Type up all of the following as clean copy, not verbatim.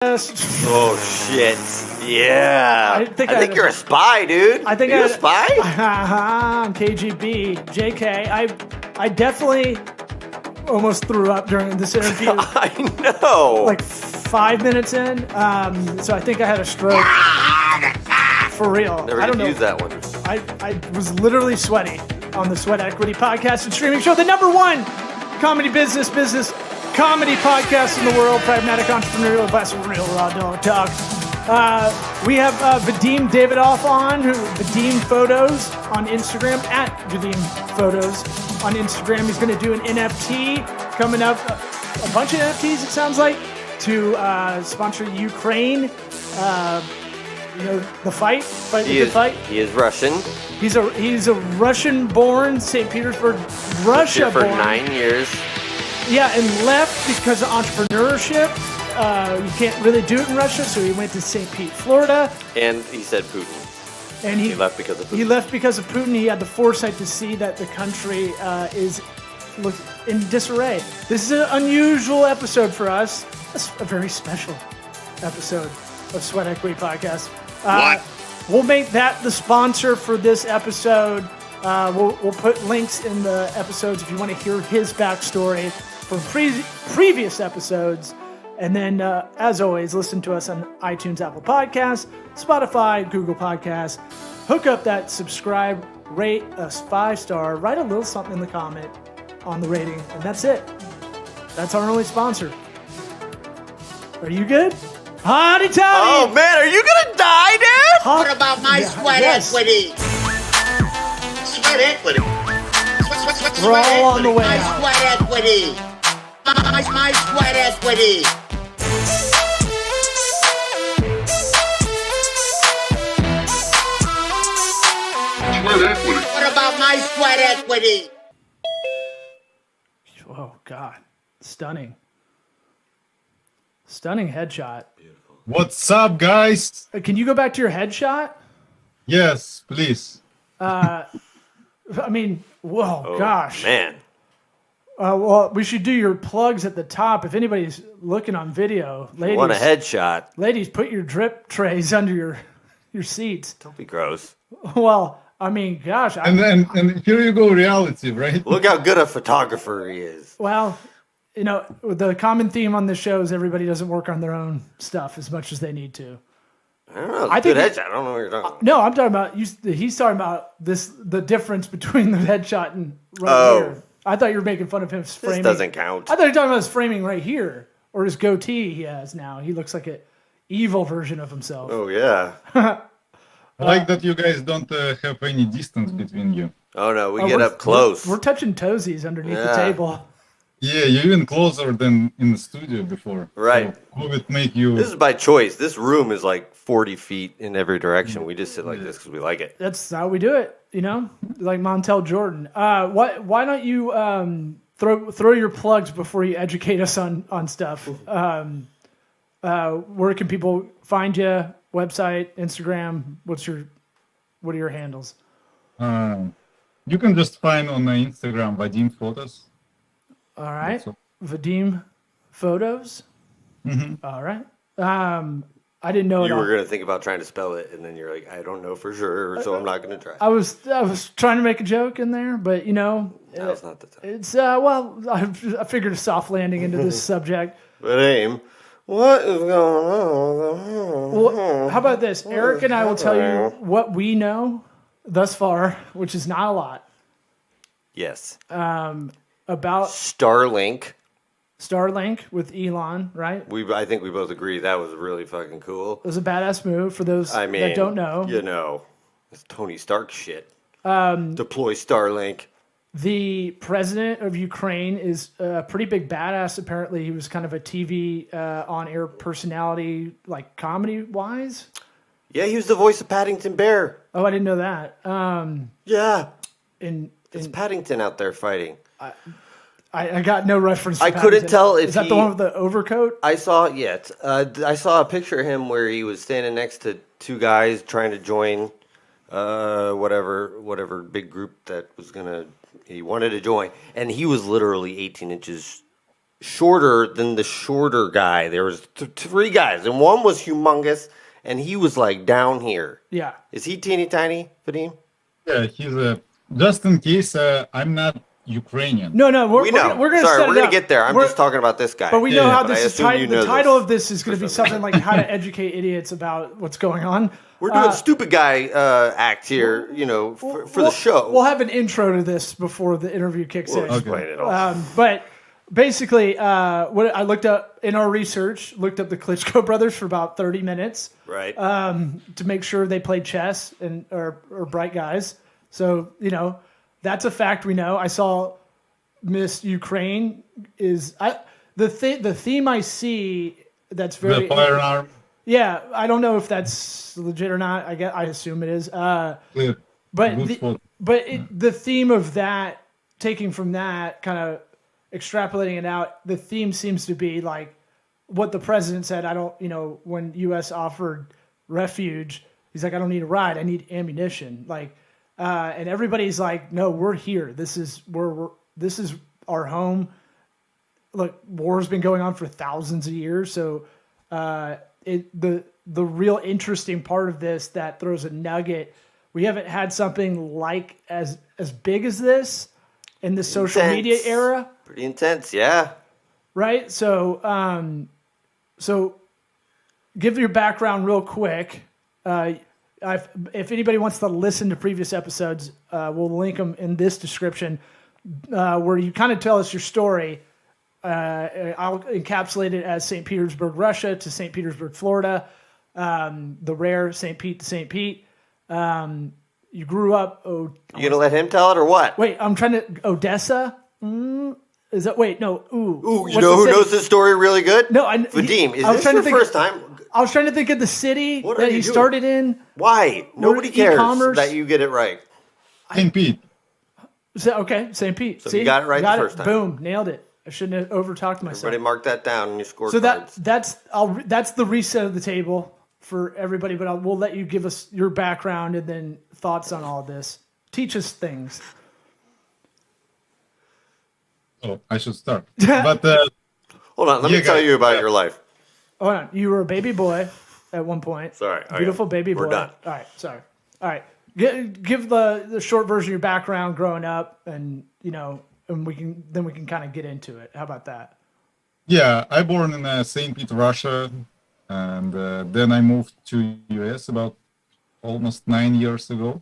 Oh shit! Yeah, I think you're a spy, dude. I think you're a spy. I'm KGB, JK. I definitely almost threw up during this interview. I know. Like 5 minutes in, so I think I had a stroke. For real. Never I don't know. use that one. I was literally sweaty on the Sweat Equity podcast and streaming show, the #1 comedy business comedy podcast in the world, pragmatic entrepreneurial advice, real raw dog talk. We have Vadim Davydov on, Vadim Photos on Instagram, at Vadim Photos on Instagram. He's going to do an NFT coming up, a bunch of NFTs it sounds like, to sponsor Ukraine. The fight. He is Russian. He's a Russian-born, St. Petersburg, Russia-born. For 9 years. Yeah, and left because of entrepreneurship. You can't really do it in Russia, so he went to St. Pete, Florida. And he said Putin. And he left because of Putin. He left because of Putin. He had the foresight to see that the country is in disarray. This is an unusual episode for us. It's a very special episode of Sweat Equity Podcast. We'll make that the sponsor for this episode. We'll put links in the episodes if you want to hear his backstory from previous episodes. And then, as always, listen to us on iTunes, Apple Podcasts, Spotify, Google Podcasts. Hook up that subscribe, rate us 5-star, write a little something in the comment on the rating, and that's it. That's our only sponsor. Are you good? Hotty toddy! Oh man, are you gonna die, dude? What about my sweat equity? Sweat equity. We're all on the way My out. sweat equity. My sweat equity. Sweat equity. What about my sweat equity? Oh, God. Stunning. Stunning headshot. What's up, guys? Can you go back to your headshot? Yes, please. I mean, whoa, gosh. Man. Well, we should do your plugs at the top. If anybody's looking on video, ladies, Want a headshot? ladies, put your drip trays under your seats. Don't be gross. Well, I mean, gosh. And here you go, reality, right? Look how good a photographer he is. Well, the common theme on this show is everybody doesn't work on their own stuff as much as they need to. I don't know. It's I a good think headshot. I don't know what you're talking about. No, I'm talking about he's talking about the difference between the headshot and here. I thought you were making fun of him framing. This doesn't count. I thought you were talking about his framing right here, or his goatee he has now. He looks like an evil version of himself. Oh yeah. I like that you guys don't have any distance between you. Oh no, we get up close. We're touching toesies underneath the table. Yeah, you're even closer than in the studio before. Right. So COVID make you... This is by choice. This room is like 40 feet in every direction. We just sit like this because we like it. That's how we do it, like Montel Jordan. Why don't you throw your plugs before you educate us on stuff? Where can people find you? Website, Instagram. What are your handles? You can just find on Instagram Vadim Photos. All right, Vadim Photos. Mm-hmm. All right. I didn't know You it. were going to think about trying to spell it, and then you're like, I don't know for sure, so I'm not going to try. I was trying to make a joke in there, but Now's not the time. it's I figured a soft landing into this subject. But aim. What is going on? Well, how about this? Eric and I will tell you what we know thus far, which is not a lot. Yes. About Starlink. with Elon, right? I think we both agree that was really fucking cool. It was a badass move for those that don't know. It's Tony Stark shit. Deploy Starlink. The president of Ukraine is a pretty big badass. Apparently, he was kind of a TV on-air personality, like comedy-wise. Yeah, he was the voice of Paddington Bear. Oh, I didn't know that. Yeah. It's Paddington out there fighting. I got no reference to I couldn't Paddington. tell if Is that the one with the overcoat? I saw a picture of him where he was standing next to two guys trying to join whatever big group that was he wanted to join, and he was literally 18 inches shorter than the shorter guy. There was three guys, and one was humongous, and he was like down here. Yeah. Is he teeny tiny, Vadim? Yeah, he's a. Just in case, I'm not Ukrainian. No, We know. we're going to Sorry, set we're it going up. to get there. I'm We're- just talking about this guy. But we know Yeah, how but this I is assume you titled. know The title this of this is going to be something like "How to Educate Idiots About What's Going On." We're doing stupid guy act here, for the show. We'll have an intro to this before the interview kicks We'll in. explain it all. But basically, what I looked up in our research, looked up the Klitschko brothers for about 30 minutes Right. to make sure they played chess and are bright guys. So that's a fact we know. I saw Miss Ukraine is the theme I see that's very The firearm. yeah. I don't know if that's legit or not. I assume it is. But the theme of that, taking from that, kind of extrapolating it out, the theme seems to be like what the president said. When U.S. offered refuge, he's like, I don't need a ride, I need ammunition. And everybody's like, no, we're here. This is our home. Look, war's been going on for thousands of years, so the real interesting part of this that throws a nugget. We haven't had something like as big as this in the social media era, Pretty intense, yeah. right? So, give your background real quick. If anybody wants to listen to previous episodes, we'll link them in this description, where you kind of tell us your story. I'll encapsulate it as St. Petersburg, Russia to St. Petersburg, Florida, the rare St. Pete to St. Pete. You grew up. You gonna let him tell it or what? Wait, I'm trying to Odessa. Is that wait? No. Ooh, What's you know the who city? knows this story really good? No, Vadim. Is I was this trying your to think first time? I was trying to think of the city What are that you he doing? started in. Why? Nobody cares e-commerce. that you get it right. St. Pete. Okay, St. Pete. So See, you got it right the first time. Boom, nailed it. I shouldn't have overtalked myself. Everybody mark that down in your scorecards. So that's the reset of the table for everybody. But we'll let you give us your background and then thoughts on all of this. Teach us things. Oh, I should start. But Hold on, let me tell you about your life. Hold on. You were a baby boy at one point. Sorry. Okay. Beautiful baby boy. We're done. All right. Sorry. All right. Give the short version of your background growing up, and and we can kind of get into it. How about that? yeah, I born in St. Pete, Russia, and then I moved to US about almost 9 years ago.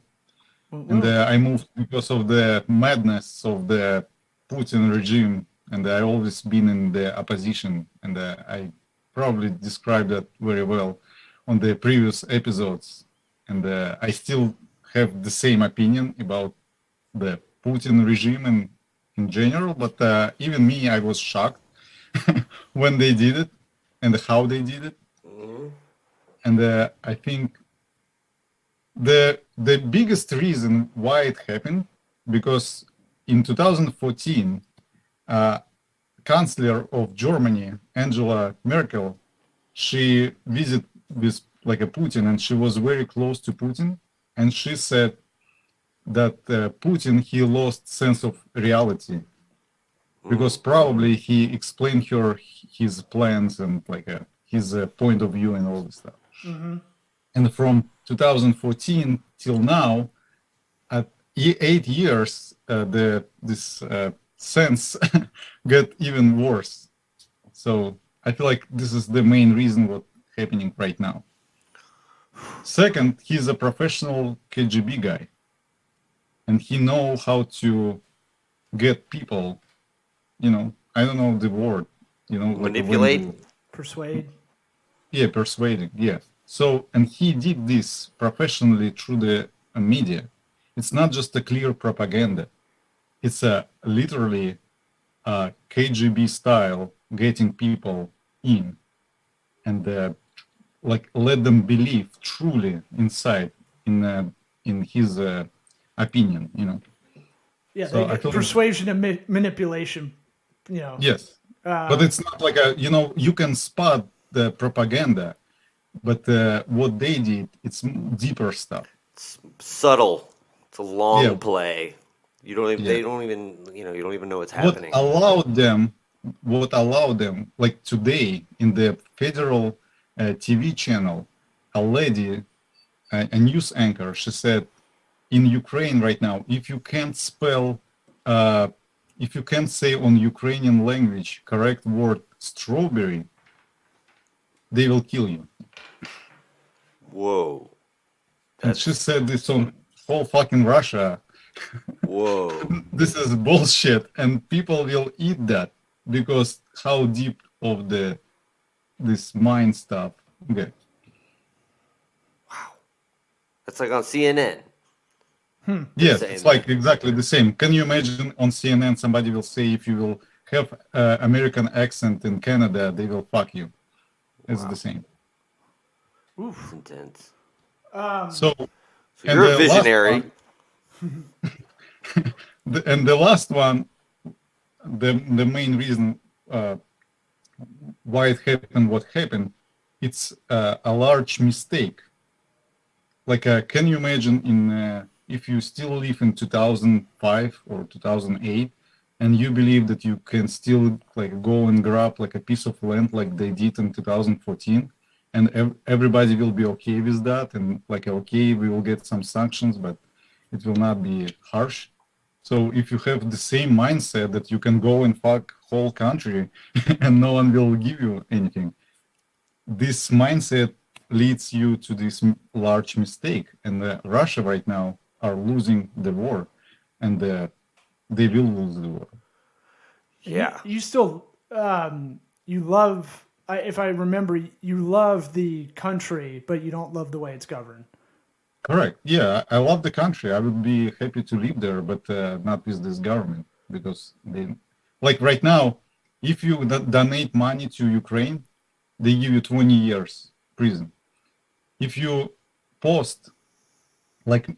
And I moved because of the madness of the Putin regime, and I always been in the opposition, and I probably described that very well on the previous episodes. And I still have the same opinion about the Putin regime and in general, but even me, I was shocked when they did it and how they did it. And I think the biggest reason why it happened, because in 2014, Chancellor of Germany, Angela Merkel, she visited with like a Putin, and she was very close to Putin, and she said that Putin, he lost sense of reality, because probably he explained her his plans and like his point of view and all this stuff. And from 2014 till now, at 8 years, this sense got even worse. So I feel like this is the main reason what's happening right now. Second, he's a professional KGB guy, and he know how to get people. I don't know the word. Like Manipulate? Persuade. Yeah, persuading. Yeah. So, and he did this professionally through the media. It's not just a clear propaganda. It's literally KGB style, getting people in and like let them believe truly inside in his opinion. Yeah, So I feel persuasion and manipulation. Yes, but it's not like you can spot the propaganda, but what they did, it's deeper stuff. It's subtle. It's a long Yeah. play. You don't even. Yeah. They don't even. You don't even know what's What happening. allowed them what allowed them, like today in the federal TV channel, a lady, a news anchor, she said, in Ukraine right now, if you can't spell, if you can't say on Ukrainian language correct word strawberry, they will kill you. Whoa. And she said this on whole fucking Russia. Whoa. This is bullshit, and people will eat that because how deep of this mind stuff. Okay. That's like on CNN. Yes, Saying it's like that. exactly the same. Can you imagine on CNN somebody will say if you will have American accent in Canada, they will fuck you. It's the same. That's intense. So, So and you're a the last visionary. and the last one, the main reason why it happened, what happened, it's a large mistake. Like, can you imagine if you still live in 2005 or 2008, and you believe that you can still like go and grab like a piece of land like they did in 2014, and everybody will be okay with that, and like okay, we will get some sanctions, but it will not be harsh. So if you have the same mindset that you can go and fuck whole country and no one will give you anything, this mindset leads you to this large mistake. And Russia right now are losing the war, and they will lose the war. Yeah. You still, you love, if I remember, you love the country, but you don't love the way it's governed. Correct. Yeah, I love the country. I would be happy to live there, but not with this government, because they, like right now, if you donate money to Ukraine, they give you 20 years prison. If you post, like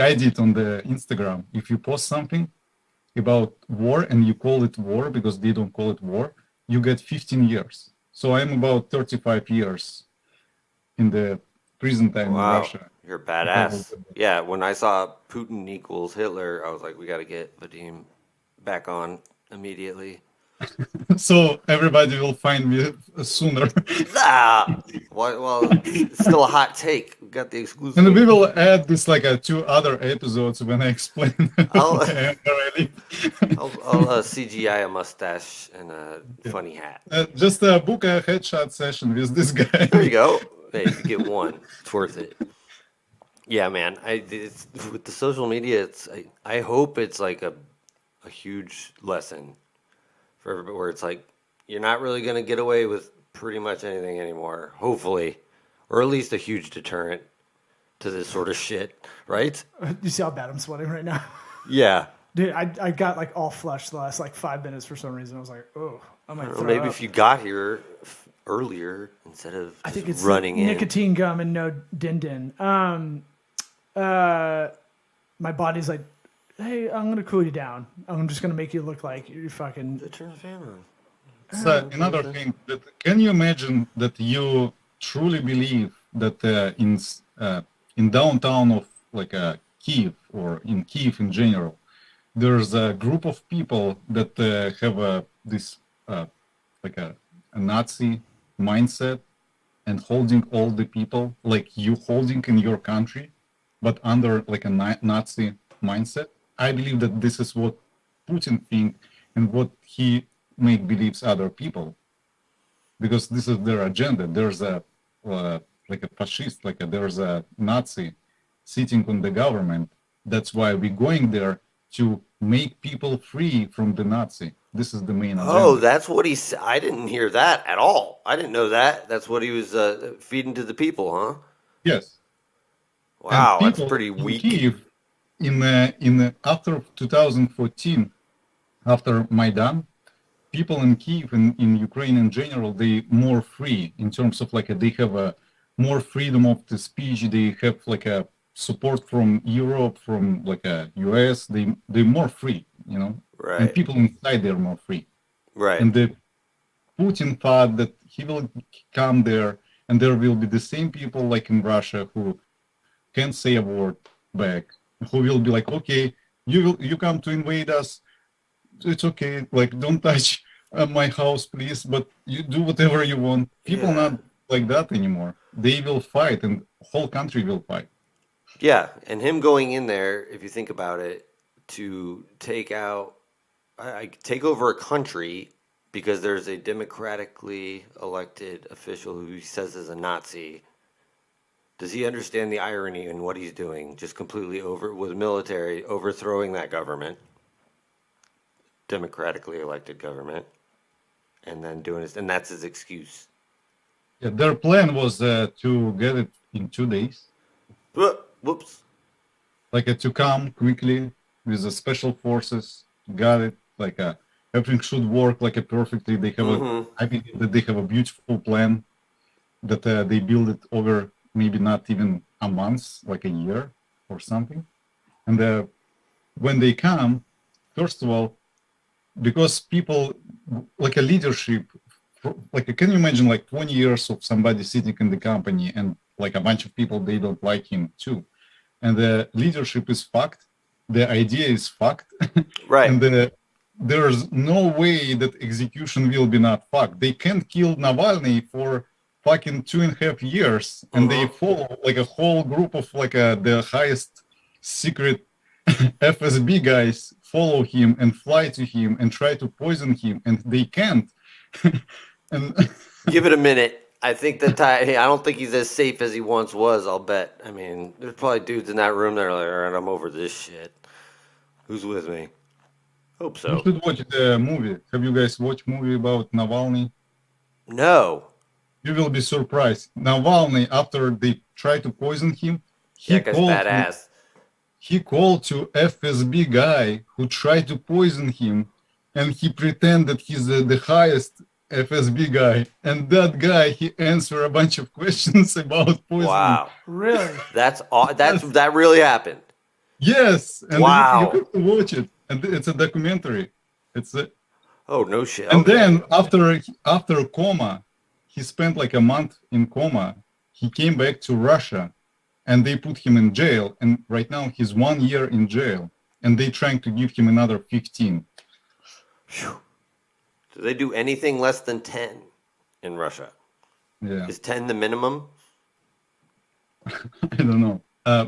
I did on the Instagram, if you post something about war and you call it war because they don't call it war, you get 15 years. So I'm about 35 years in the prison time in Wow. Russia. You're a badass. Yeah, when I saw Putin equals Hitler, I was like, we got to get Vadim back on immediately. So everybody will find me sooner. Well, it's still a hot take. We got the exclusive. And we will add this like 2 other episodes when I explain. I'll I'll CGI a mustache and a funny hat. just book a headshot session with this guy. There you go. Hey, if you get one, it's worth it. Yeah, man. With the social media, I hope it's like a huge lesson for everybody, where it's like you're not really going to get away with pretty much anything anymore, hopefully, or at least a huge deterrent to this sort of shit, right? You see how bad I'm sweating right now? Yeah. Dude, I got like all flushed the last like 5 minutes for some reason. I was like, oh, I might throw Maybe up. if you got here earlier instead of I think it's running in. nicotine gum and no din. My body's like, hey, I'm gonna cool you down. I'm just gonna make you look like you're fucking. Turn the fan on. So another thing, that can you imagine that you truly believe that in downtown of like Kiev, or in Kiev in general, there's a group of people that have this like a Nazi mindset and holding all the people like you holding in your country, but under like a Nazi mindset? I believe that this is what Putin thinks and what he believes other people, because this is their agenda. There's a like a fascist, there's a Nazi sitting on the government. That's why we're going there, to make people free from the Nazi. This is the main agenda. Oh, that's what he said. I didn't hear that at all. I didn't know that. That's what he was feeding to the people, huh? Yes. Wow, And that's people pretty in weak. Kyiv, after 2014, after Maidan, people in Kyiv and in Ukraine in general, they more free in terms of like they have a more freedom of the speech. They have like a support from Europe, from like a US. They're more free, you know. Right. And people inside they're more free. Right. And the Putin thought that he will come there, and there will be the same people like in Russia who can't say a word back, who will be like, okay, you come to invade us, it's okay, like don't touch my house, please, but you do whatever you want. People Yeah. not like that anymore. They will fight, and whole country will fight. Yeah, and him going in there, if you think about it, to take out, take over a country because there's a democratically elected official who he says is a Nazi. Does he understand the irony in what he's doing? Just completely over with military overthrowing that government, democratically elected government, and then doing this, and that's his excuse. Yeah, their plan was to get it in 2 days, Whoops. like to come quickly with the special forces. Got it. Like everything should work like perfectly. They have I think that they have a beautiful plan that they build it over maybe not even a month, like a year or something. And when they come, first of all, because people like a leadership, like can you imagine like 20 years of somebody sitting in the company and like a bunch of people they don't like him too, and the leadership is fucked, the idea is fucked, Right. and there's no way that execution will be not fucked. They can't kill Navalny for fucking 2.5 years, and they follow like a whole group of like the highest secret FSB guys follow him and fly to him and try to poison him, and they can't. And Give it a minute. I think I don't think he's as safe as he once was. I'll bet. I mean, there's probably dudes in that room that are like, all right, I'm over this shit. Who's with me? Hope you so. should watch the movie. Have you guys watched movie about Navalny? No. You will be surprised. Navalny, after they try to poison him, That guy's badass. he called to FSB guy who tried to poison him, and he pretended he's the highest FSB guy, and that guy he answered a bunch of questions about poisoning. Wow. Really? That really happened. Yes, and Wow. you have to watch it, and it's a documentary. Oh, no shit. And Okay. then after coma, he spent like a month in coma. He came back to Russia, and they put him in jail. And right now he's 1 year in jail, and they trying to give him another 15. Do they do anything less than 10 in Russia? Yeah, Is 10 the minimum? I don't know.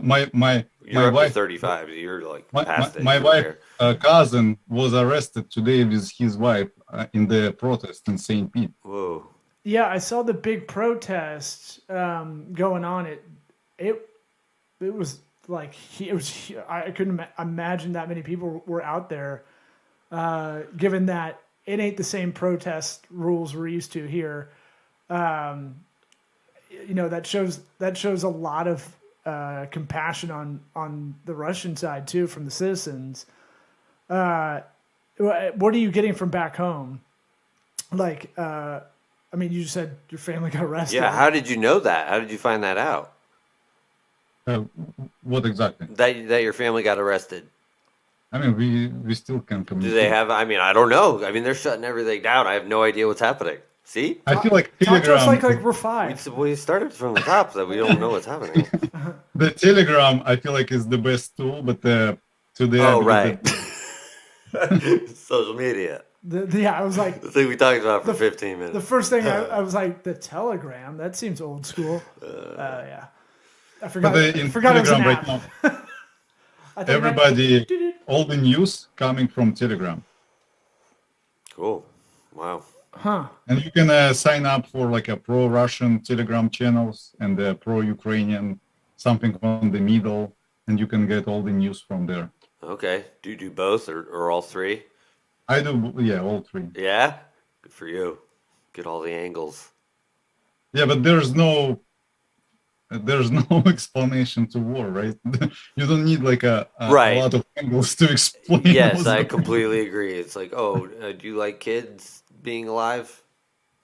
My You're up wife, to 35. You're like my past it. my You're wife there. cousin was arrested today with his wife in the protest in St. Pete. Whoa. Yeah, I saw the big protests going on. It was like I couldn't imagine that many people were out there. Given that it ain't the same protest rules we're used to here, that shows a lot of compassion on the Russian side too from the citizens. What are you getting from back home? Like, I mean, you just said your family got arrested. Yeah, how did you know that? How did you find that out? What exactly? That your family got arrested. I mean, we still can communicate. Do they have? I mean, I don't know. I mean, they're shutting everything down. I have no idea what's happening. See, I feel like Talk to us Telegram. like we're five. we started from the top that we don't know what's happening. The Telegram, I feel like, is the best tool, but today. Oh, right. Social media. I was like, The thing we talked about for 15 minutes. the first thing I was like, the Telegram. That seems old school. Yeah, I forgot. But in forgot it was an Telegram app. right now, I think everybody, all the news coming from Telegram, Cool. Wow. Huh. and you can sign up for like a pro-Russian Telegram channels and pro-Ukrainian, something on the middle, and you can get all the news from there. Okay. Do you do both or all three? I do, yeah, all three. Yeah. Good for you. Get all the angles. Yeah, but there's no explanation to war, right? You don't need like a Right. lot of angles to explain. Yes, what's I going on. completely agree. It's like, oh, do you like kids being alive?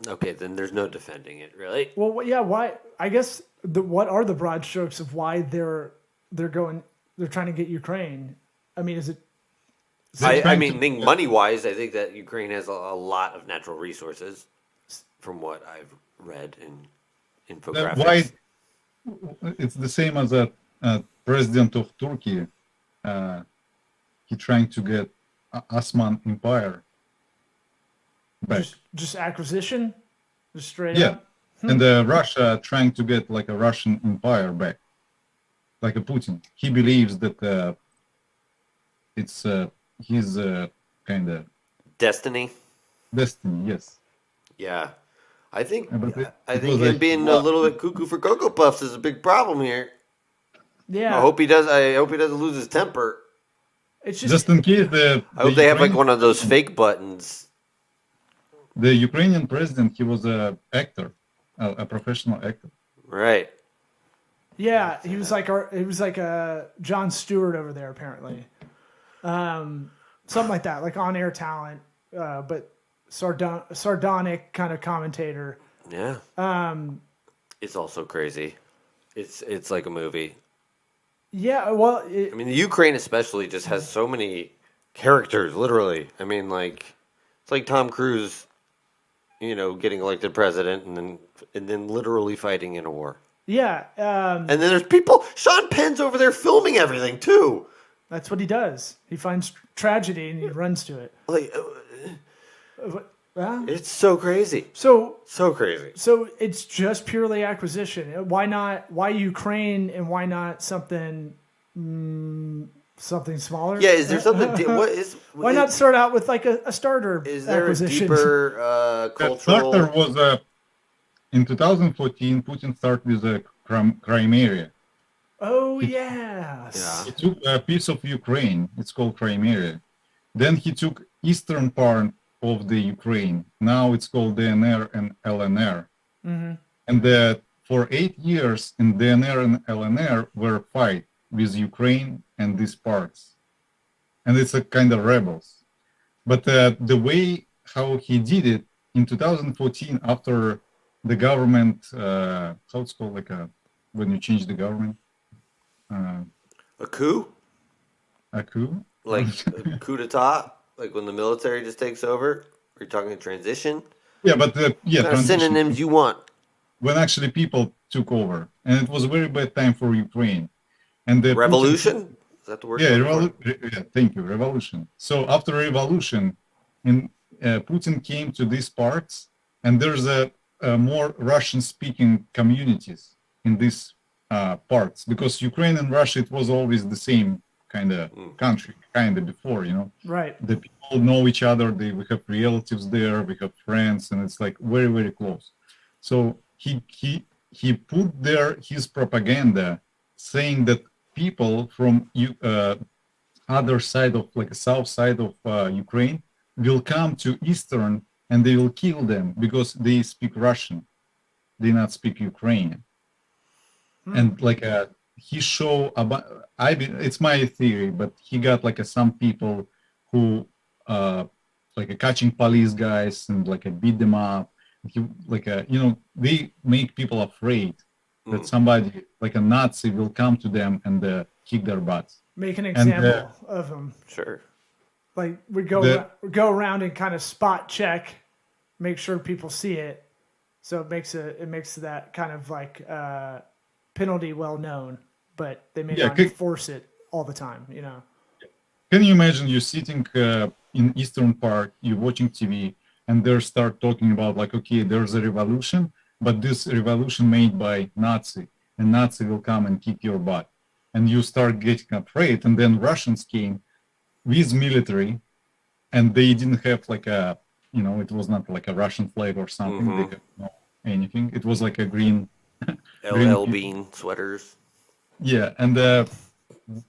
Okay, then there's no defending it, really. Well, yeah. Why? I guess what are the broad strokes of why they're trying to get Ukraine? I mean, is it? I mean, money-wise, I think that Ukraine has a lot of natural resources, from what I've read in infographics. Why? It's the same as a president of Turkey. He trying to get Osman Empire. back. Just acquisition, just straight Yeah, up. and Russia trying to get like a Russian empire back, like a Putin. He believes that it's his kind of Destiny. destiny. Yes, Yeah. I think but it him was being a little bit cuckoo for Cocoa Puffs is a big problem here. Yeah, I hope he doesn't lose his temper. it's just in case I hope they have like one of those fake buttons. the Ukrainian president. He was a actor, a professional actor. Right. Yeah, he was like a Jon Stewart over there apparently, something like that, like on air talent, but sardonic kind of commentator. Yeah. It's also crazy. It's like a movie. Yeah, well, I mean, the Ukraine especially just has so many characters. Literally, I mean, like it's like Tom Cruise, getting elected president and then literally fighting in a war. yeah, And then there's people. Sean Penn's over there filming everything too. that's what he does. He finds tragedy and he runs to it. Like, Well, it's so crazy. so So crazy. So it's just purely acquisition. Why not? Why Ukraine and why not something smaller? Yeah, is there something? Why not start out with like a starter Is there acquisition? a deeper Starter cultural? was in 2014. Putin started with the Crimea. Oh yes. Yeah. He took a piece of Ukraine. It's called Crimea. Then he took eastern part of the Ukraine. Now it's called DNR and LNR. Mm-hmm. And for 8 years in DNR and LNR were fight with Ukraine and these parts. And it's a kind of rebels. But the way how he did it in 2014, after the government, how it's called, like when you change the government, A coup? a coup. Like a coup d'etat? Like when the military just takes over? Are you talking a transition? Yeah, but What kind of transition. synonyms you want? When actually people took over, and it was a very bad time for Ukraine. And the Revolution? Is that the word? Yeah, you're looking for? yeah, thank you, revolution. So after revolution, Putin came to these parts, and there's a more Russian-speaking communities in these parts, because Ukraine and Russia, it was always the same kind of country, kind of before, Right. The people know each other. We have relatives there, we have friends, and it's like very, very close. So he put there his propaganda, saying that people from other side of, like, south side of Ukraine will come to eastern and they will kill them because they speak Russian, they not speak Ukrainian. And like he show about, it's my theory, but he got like some people who like catching police guys and like beat them up. He, like they make people afraid that somebody like a Nazi will come to them and kick their butts. Make an example of them. Sure. Like we go around and kind of spot check, make sure people see it, so it makes that kind of like penalty well known, but they may not enforce it all the time. Can you imagine you sitting in Eastern Park, you're watching TV, and they start talking about like, okay, there's a revolution, but this revolution made by Nazi, and Nazi will come and kick your butt, and you start getting afraid, and then Russians came with military, and they didn't have like it was not like a Russian flag or something. They have no anything. It was like a green LL Bean sweaters. Yeah, and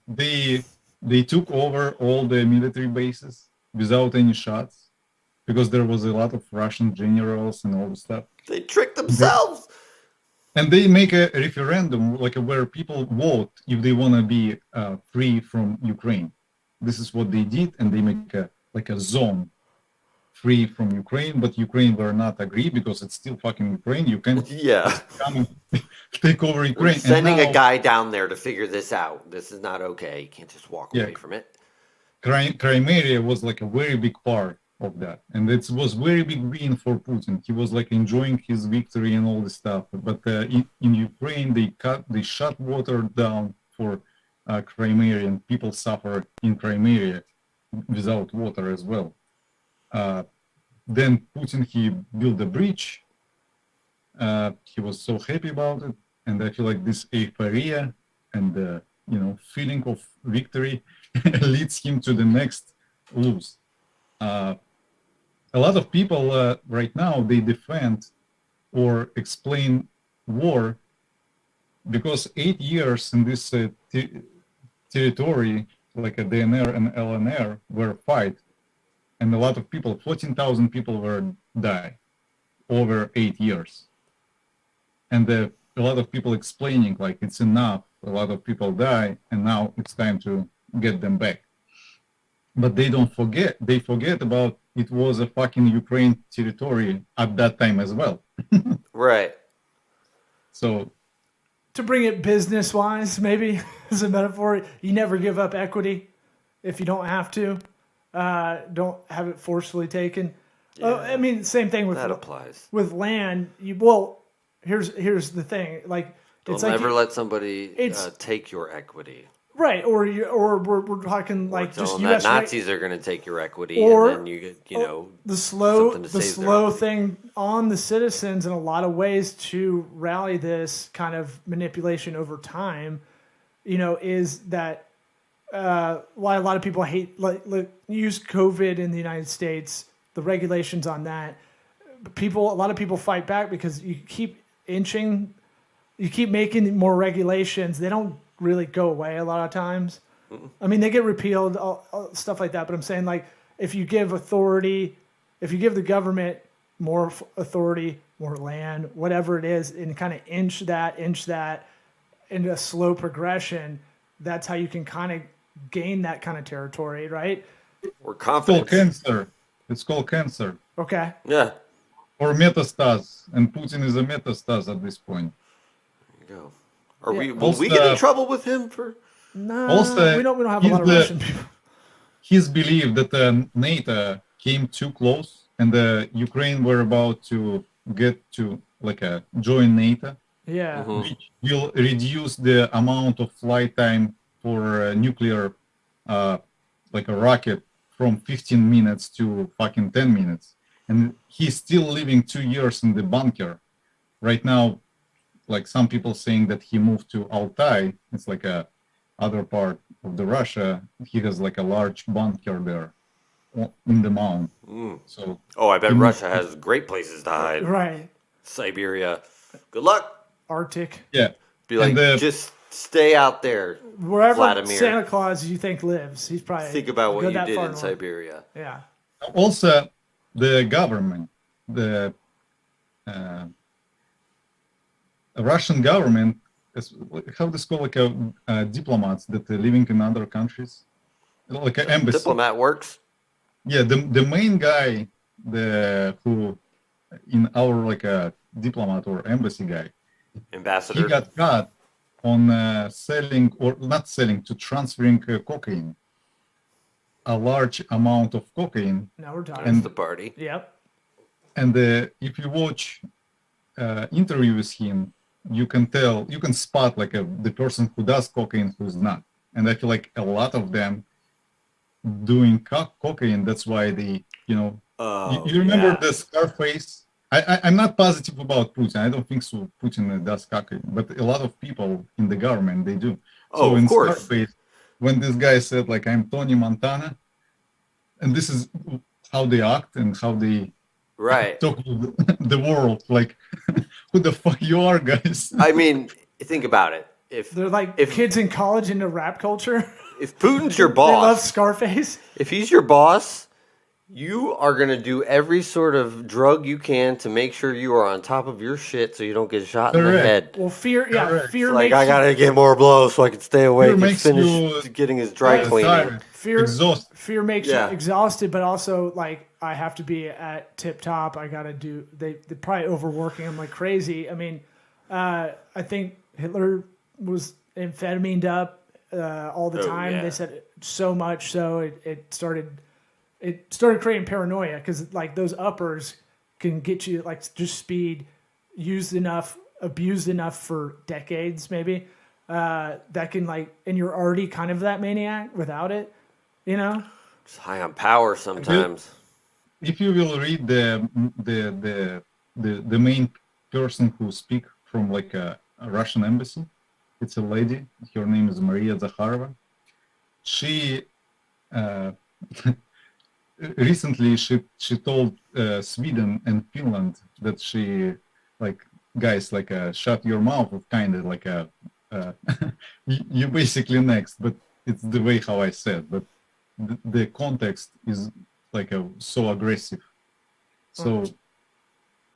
they took over all the military bases without any shots, because there was a lot of Russian generals and all the stuff. They tricked themselves. And they make a referendum, like where people vote if they want to be free from Ukraine. This is what they did, and they make a zone free from Ukraine, but Ukraine will not agree because it's still fucking Ukraine. You can come and take over Ukraine. We're sending a guy down there to figure this out. This is not okay. You can't just walk away from it. Crimea was like a very big part of that, and it was very big win for Putin. He was like enjoying his victory and all this stuff. But in Ukraine, they shut water down for Crimea, and people suffer in Crimea without water as well. then Putin, he built a bridge. He was so happy about it, and I feel like this euphoria and feeling of victory leads him to the next lose. A lot of people right now, they defend or explain war because 8 years in this territory, like a DNR and LNR, were fight, and a lot of people, 14,000 people were die over 8 years, and a lot of people explaining like it's enough. A lot of people die, and now it's time to get them back. But they don't forget. They forget about it was a fucking Ukraine territory at that time as well. Right. So, to bring it business wise, maybe as a metaphor, you never give up equity if you don't have to. Don't have it forcefully taken. Yeah, I mean, same thing with that applies. with land. Here's the thing. Like, Don't ever let somebody take your equity. Right, or we're talking like Or just telling U.S. that Nazis are going to take your equity, or and then you get the slow something to save their slow equity. thing on the citizens in a lot of ways to rally this kind of manipulation over time. Is that why a lot of people hate use COVID in the United States, the regulations on that. A lot of people fight back because you keep making more regulations. They don't really go away a lot of times. I mean, they get repealed, stuff like that. But I'm saying, like, if you give the government more authority, more land, whatever it is, and kind of inch that into a slow progression, that's how you can kind of gain that kind of territory, right? Or it's called confidence. cancer. It's called cancer. Okay. Yeah. Or metastase. And Putin is a metastase at this point. There you go. Will we Also, get in trouble with him for? No, Also, we don't have a lot of Russian people. His belief that NATO came too close and Ukraine were about to get to join NATO, Yeah. which will reduce the amount of flight time for nuclear, like a rocket, from 15 minutes to fucking 10 minutes. And he's still living 2 years in the bunker. Right now, like some people saying that he moved to Altai. It's like a other part of the Russia. He has like a large bunker there in the mountain. So I bet Russia has great places to hide. Right. Siberia. Good luck. Arctic. yeah, Be like, just stay out there. Wherever Vladimir. Santa Claus you think lives, he's probably Think about what go you that did far in north. Siberia. Yeah. also the government, the Russian government, how this called diplomats that are living in other countries, like an embassy. Diplomat works. Yeah, the main guy, who in our like a diplomat or embassy guy, Ambassador. he got caught on selling or not selling to transferring cocaine, a large amount of cocaine. Now we're talking. That's the party. Yep. And if you watch interview with him, you can spot like the person who does cocaine who's not. And I feel like a lot of them doing cocaine. That's why they, you remember the Scarface? I'm not positive about Putin. I don't think so. Putin does cocaine, but a lot of people in the government they do. Oh, so of in course. Scarface, when this guy said like I'm Tony Montana, and this is how they act and how they talk to the world, like who the fuck you are, guys. I mean, think about it. They're like kids in college into rap culture. If Putin's your They love boss, Scarface. if he's your boss, you are going to do every sort of drug you can to make sure you are on top of your shit so you don't get shot in the Correct. head. Well, fear It's makes like, I got to get more blows so I can stay awake and makes finish you getting his dry cleaning. tired, exhausted. fear makes Yeah. you exhausted, but also like I have to be at tip top. I got to do. They're probably overworking him like crazy. I mean, I think Hitler was amphetamine up all the time. yeah. They said so much so it started creating paranoia because like those uppers can get you like just speed used enough, abused enough for decades maybe. That can like, and you're already kind of that maniac without it, Just high on power sometimes. if you will read the main person who speak from like a Russian embassy, it's a lady. Her name is Maria Zakharova. She recently she told Sweden and Finland that she like guys like shut your mouth, of kind of like a you basically next, but it's the way how I said, but the context is like so aggressive. So,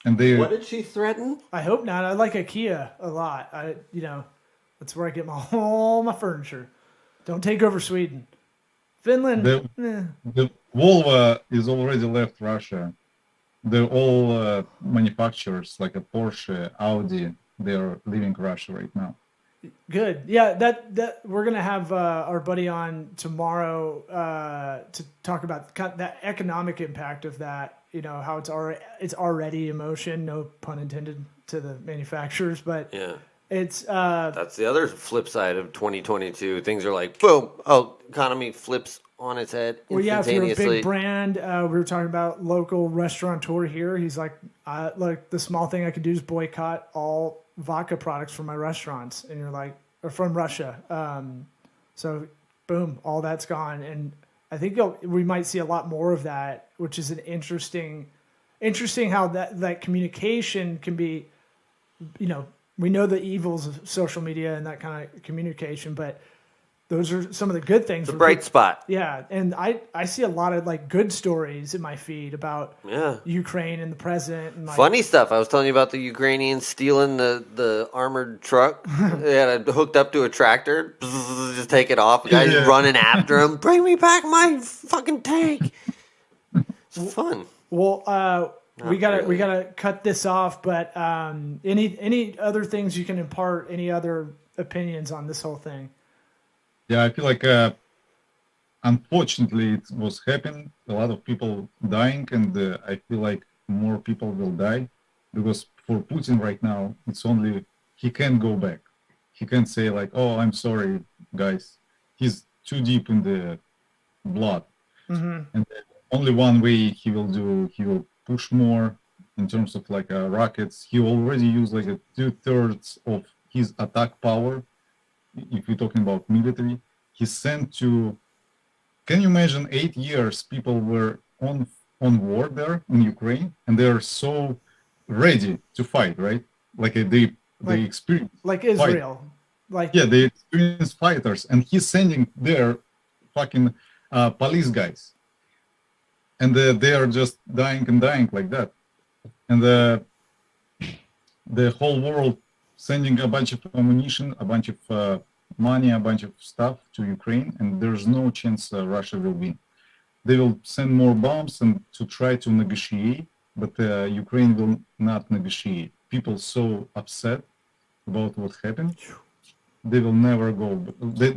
and they What did she threaten? I hope not. I like IKEA a lot. That's where I get all my furniture. Don't take over Sweden. Finland. the Volvo is already left Russia. They're all manufacturers like a Porsche, Audi. They're leaving Russia right now. Good. Yeah, that we're gonna have our buddy on tomorrow to talk about that economic impact of that. You know how it's already emotion, no pun intended to the manufacturers, but Yeah. it's That's the other flip side of 2022. Things are like, boom, economy flips on its head well, yeah. If you're a instantaneously. big brand, we were talking about local restaurateur here. He's like the small thing I could do is boycott all vodka products from my restaurants, and you're like, or from Russia. So boom, all that's gone, and I think we might see a lot more of that, which is an interesting how that communication can be. You know, we know the evils of social media and that kind of communication, but those are some of the good things. It's a bright spot. Yeah, and I see a lot of like good stories in my feed about Ukraine and the president. And like, Funny stuff. I was telling you about the Ukrainians stealing the armored truck. They had it hooked up to a tractor. Just take it off. The guy's running after him. Bring me back my fucking tank. It's fun. Well, we gotta cut this off. But any other things you can impart? Any other opinions on this whole thing? Yeah, I feel like unfortunately it was happening. A lot of people dying, and I feel like more people will die because for Putin right now, it's only he can't go back. He can't say like, "Oh, I'm sorry, guys." He's too deep in the blood, and only one way he will push more in terms of like rockets. He already used like 2/3 of his attack power. If we're talking about military, he sent to. Can you imagine 8 years people were on war there in Ukraine, and they're so ready to fight, right? Like they experience like Israel, they experience fighters, and he's sending their fucking police guys, and they are just dying and dying like that, and the whole world sending a bunch of ammunition, a bunch of money, a bunch of stuff to Ukraine, and there's no chance Russia will win. They will send more bombs and to try to negotiate, but Ukraine will not negotiate. People so upset about what happened. They will never go.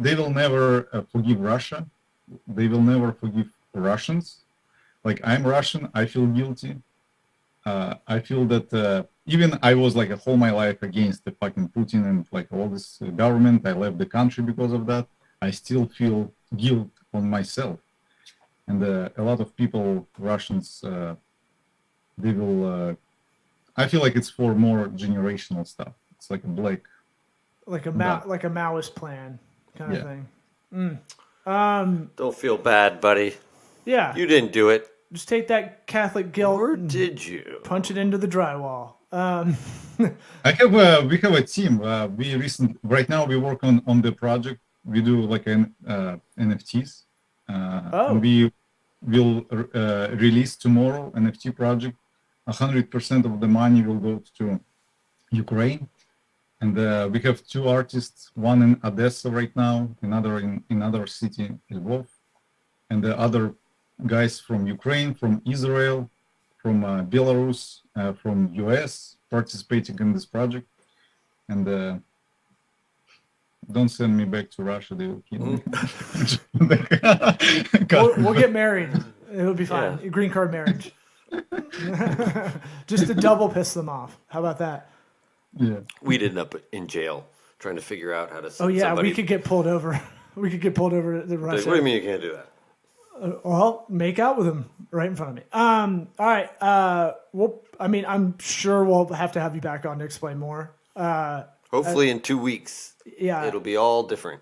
They will never forgive Russia. They will never forgive Russians. Like I'm Russian, I feel guilty. I feel that even I was like a whole my life against the fucking Putin and like all this government. I left the country because of that. I still feel guilt on myself. And a lot of people, Russians, they will. I feel like it's for more generational stuff. It's like a like a Maoist plan kind of thing. Don't feel bad, buddy. Yeah, You didn't do it. just take that Catholic guilt Or and did you? punch it into the drywall. we have a team. Right now we work on the project. We do like NFTs. And we will release tomorrow NFT project. 100% of the money will go to Ukraine, and we have 2 artists. One in Odessa right now, another in another city, Lvov, and the other guys from Ukraine, from Israel, from Belarus, from US participating in this project. And don't send me back to Russia; they will kill me. We'll get married. It'll be fine. Yeah. Green card marriage. Just to double piss them off. How about that? Yeah. We'd end up in jail trying to figure out how to send Oh yeah, somebody. we could get pulled over. We could get pulled over to Like, Russia. what do you mean you can't do that? Well, make out with him right in front of me. All right. Well, I mean, I'm sure we'll have to have you back on to explain more. Hopefully in 2 weeks, Yeah. it'll be all different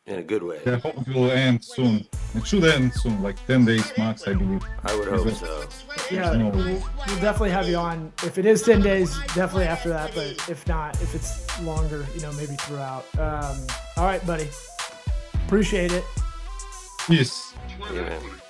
in a good way. I hope it will end soon. It should end soon, like 10 days max, I believe. I would hope so. Yeah, No. we'll definitely have you on. If it is 10 days, definitely after that. But if not, if it's longer, maybe throughout. All right, buddy. Appreciate it. Peace. Yeah, man.